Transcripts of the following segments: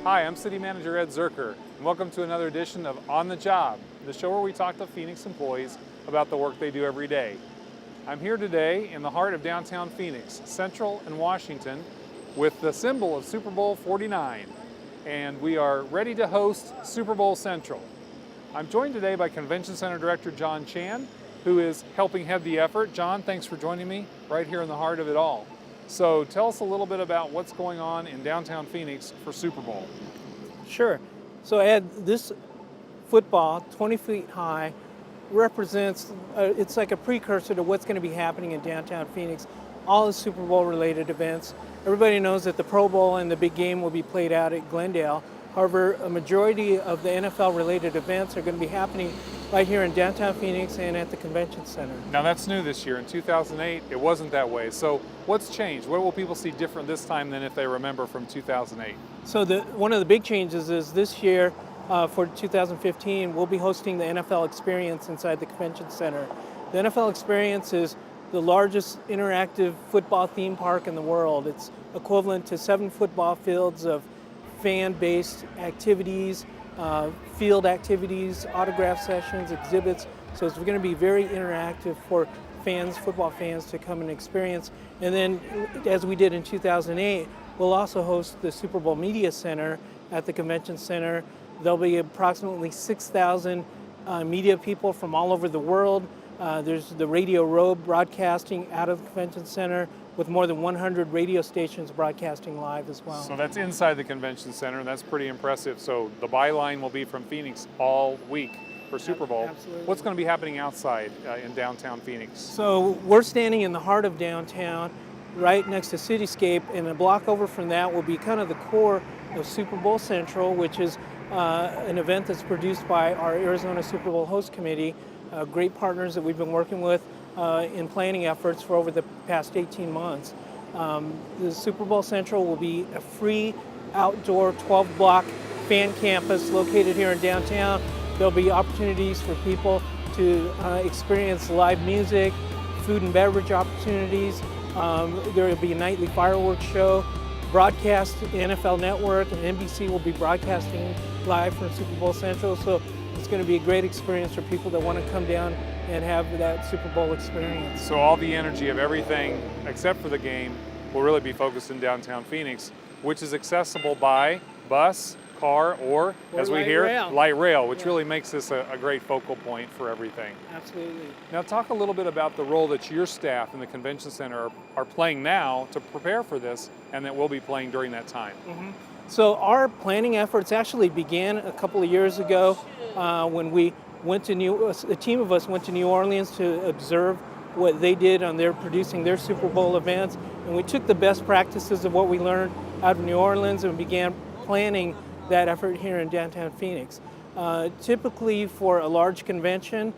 Hi, I'm City Manager Ed Zuercher, and welcome to another edition of On the Job, the show where we talk to Phoenix employees about the work they do every day. I'm here today in the heart of downtown Phoenix, Central and Washington, with the symbol of Super Bowl 49, and we are ready to host Super Bowl Central. I'm joined today by Convention Center Director John Chan, who is helping head the effort. John, thanks for joining me right here in the heart of it all. So tell us a little bit about what's going on in downtown Phoenix for Super Bowl. Sure. So Ed, this football, 20 feet high, represents, it's like a precursor to what's going to be happening in downtown Phoenix, all the Super Bowl related events. Everybody knows that the Pro Bowl and the big game will be played out at Glendale. However, a majority of the NFL related events are going to be happening right here in downtown Phoenix and at the Convention Center. Now that's new this year. In 2008, it wasn't that way. So what's changed? What will people see different this time than if they remember from 2008? So one of the big changes is this year, for 2015, we'll be hosting the NFL Experience inside the Convention Center. The NFL Experience is the largest interactive football theme park in the world. It's equivalent to 7 football fields of fan-based activities, field activities, autograph sessions, exhibits. So it's going to be very interactive for fans, football fans, to come and experience. And then, as we did in 2008, we'll also host the Super Bowl Media Center at the Convention Center. There'll be approximately 6,000 media people from all over the world. There's the Radio Row broadcasting out of the Convention Center, with more than 100 radio stations broadcasting live as well. So that's inside the Convention Center, and that's pretty impressive. So the byline will be from Phoenix all week for Super Bowl. Absolutely. What's going to be happening outside in downtown Phoenix? So we're standing in the heart of downtown, right next to Cityscape, and a block over from that will be kind of the core of Super Bowl Central, which is an event that's produced by our Arizona Super Bowl Host Committee, great partners that we've been working with in planning efforts for over the past 18 months. The Super Bowl Central will be a free outdoor 12-block fan campus located here in downtown. There'll be opportunities for people to experience live music, food and beverage opportunities. There will be a nightly fireworks show, broadcast. The NFL Network and NBC will be broadcasting live from Super Bowl Central. So it's going to be a great experience for people that want to come down and have that Super Bowl experience. So all the energy of everything except for the game will really be focused in downtown Phoenix, which is accessible by bus, car, or as we hear, light rail, which really makes this a great focal point for everything. Absolutely. Now talk a little bit about the role that your staff in the Convention Center are playing now to prepare for this, and that will be playing during that time. Mm-hmm. So our planning efforts actually began a couple of years ago when we went to a team of us went to New Orleans to observe what they did on their producing their Super Bowl events, and we took the best practices of what we learned out of New Orleans and began planning that effort here in downtown Phoenix. Typically for a large convention,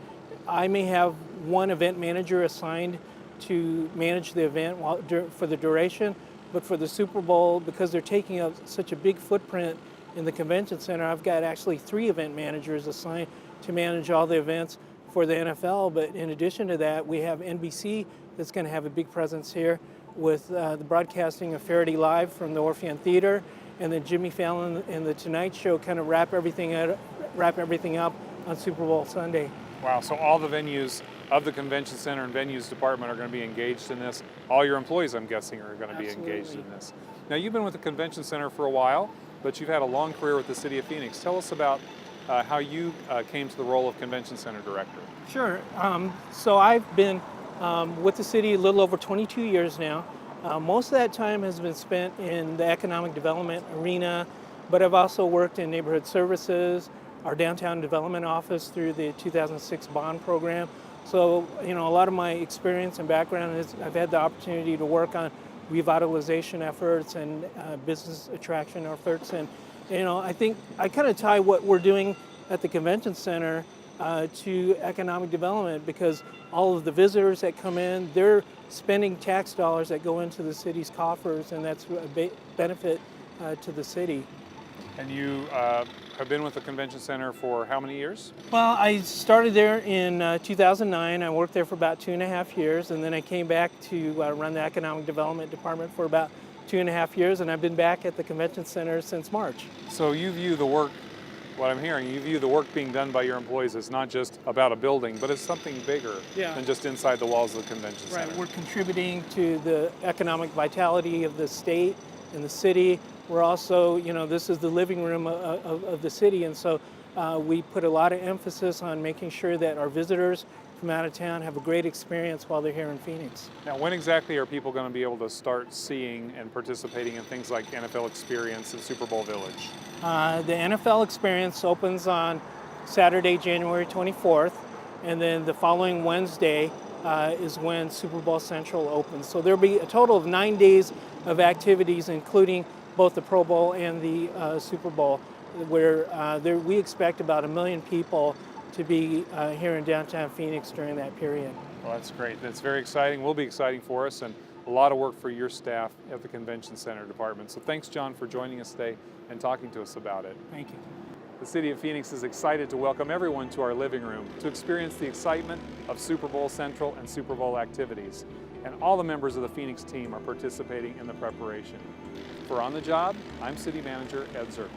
I may have one event manager assigned to manage the event for the duration, but for the Super Bowl, because they're taking up such a big footprint in the Convention Center, I've got actually 3 event managers assigned to manage all the events for the NFL. But in addition to that, we have NBC that's going to have a big presence here with the broadcasting of Faraday Live from the Orpheum Theater, and then Jimmy Fallon and The Tonight Show kind of wrap everything up on Super Bowl Sunday. Wow, so all the venues of the Convention Center and Venues Department are going to be engaged in this. All your employees, I'm guessing, are going to be engaged in this. Now, you've been with the Convention Center for a while, but you've had a long career with the City of Phoenix. Tell us about how you came to the role of Convention Center Director. Sure. So I've been with the city a little over 22 years now. Most of that time has been spent in the economic development arena, but I've also worked in neighborhood services, our downtown development office through the 2006 bond program. So, a lot of my experience and background is I've had the opportunity to work on revitalization efforts and business attraction efforts. And, I think I kind of tie what we're doing at the Convention Center to economic development, because all of the visitors that come in, they're spending tax dollars that go into the city's coffers, and that's a benefit to the city. And you have been with the Convention Center for how many years? Well, I started there in 2009. I worked there for about 2.5 years, and then I came back to run the Economic Development Department for about 2.5 years, and I've been back at the convention center since March. So you view the work, what I'm hearing, you view the work being done by your employees as not just about a building, but as something bigger than just inside the walls of the convention center. Right, we're contributing to the economic vitality of the state and the city. We're also, this is the living room of the city, and so we put a lot of emphasis on making sure that our visitors from out of town have a great experience while they're here in Phoenix. Now, when exactly are people going to be able to start seeing and participating in things like NFL Experience and Super Bowl Village? The NFL Experience opens on Saturday, January 24th, and then the following Wednesday is when Super Bowl Central opens. So there'll be a total of 9 days of activities, including both the Pro Bowl and the Super Bowl, where we expect about 1 million people to be here in downtown Phoenix during that period. Well, that's great. That's very exciting. Will be exciting for us, and a lot of work for your staff at the Convention Center Department. So thanks, John, for joining us today and talking to us about it. Thank you. The City of Phoenix is excited to welcome everyone to our living room to experience the excitement of Super Bowl Central and Super Bowl activities. And all the members of the Phoenix team are participating in the preparation. For On the Job, I'm City Manager Ed Zuercher.